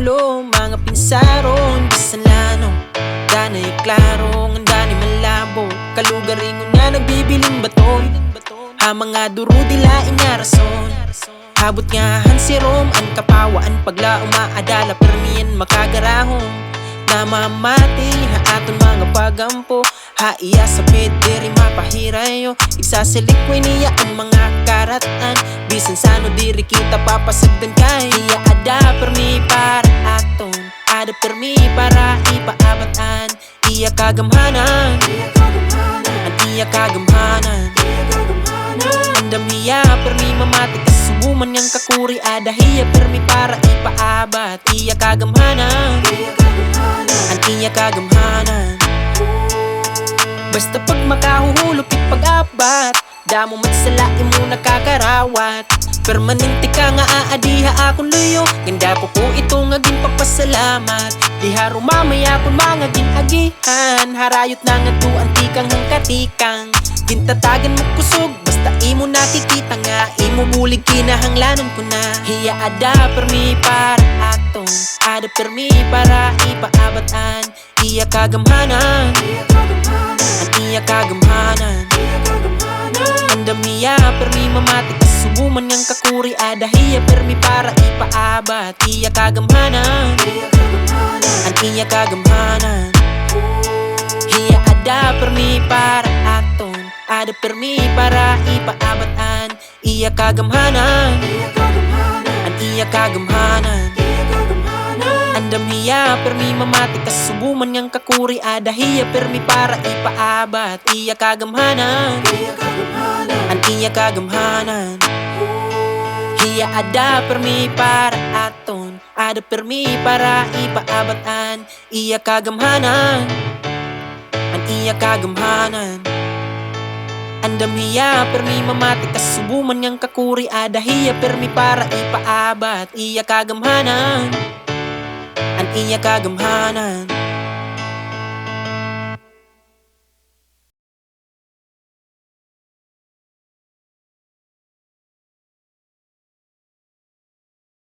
ulo, mga pinsaron, bisalano danay klaro, nga danay malabo, kalugaring nga nagbibiling baton. Ha mga durudila inya rason, habot nga hansirom, an kapawaan pagla umaadala, permian makagarahom, namamati ha aton mga pagampo, ha iya sapit diri mapahirayo, igsasilikwi niya ang mga karatan, bisan sano diri kita papasagdan kay iya ada permi para aton, ada permi para ipaabatan, iya kagamhanan, an iya kagamhanan, andam hiya permi mamati kasubuman ngang kakuri, ada hiya permi para ipaabat, iya kagamhanan, an iya kagamhanan. Basta pag makahuhulupit pag-abat, damo matsalain mo nakakarawat, permanente ka nga aadiha akong luyo, ganda po ito nga ginpapasalamat, diha rumamaya kung mga ginagihan, harayot na nga to antikang hangkatikang, gintatagan mo kusog, basta imo nakikita nga, imo bulig kinahanglanon ko na, hiya ada permi para aton, ada permi para ipaabatan, iya kagamhanan, an iya kagamhanan, andam hiya permi mamati kasubuman ngang kakuri, ada hiya permi para ipaabat, iya kagamhanan, an iya kagamhanan, hiya ada permi para aton, ada permi para ipaabatan, iya kagamhanan, an iya kagamhanan, andam hiya permi mamati kasubuman ngang kakuri, ada hiya permi para ipaabat, iya kagamhanan, an iya kagamhanan, hiya ada permi para aton, ada permi para ipaabatan, iya kagamhanan, an iya kagamhanan, andam hiya permi mamati kasubuman ngang kakuri, ada hiya permi para ipaabat, iya kagamhanan, an iya kagamhanan.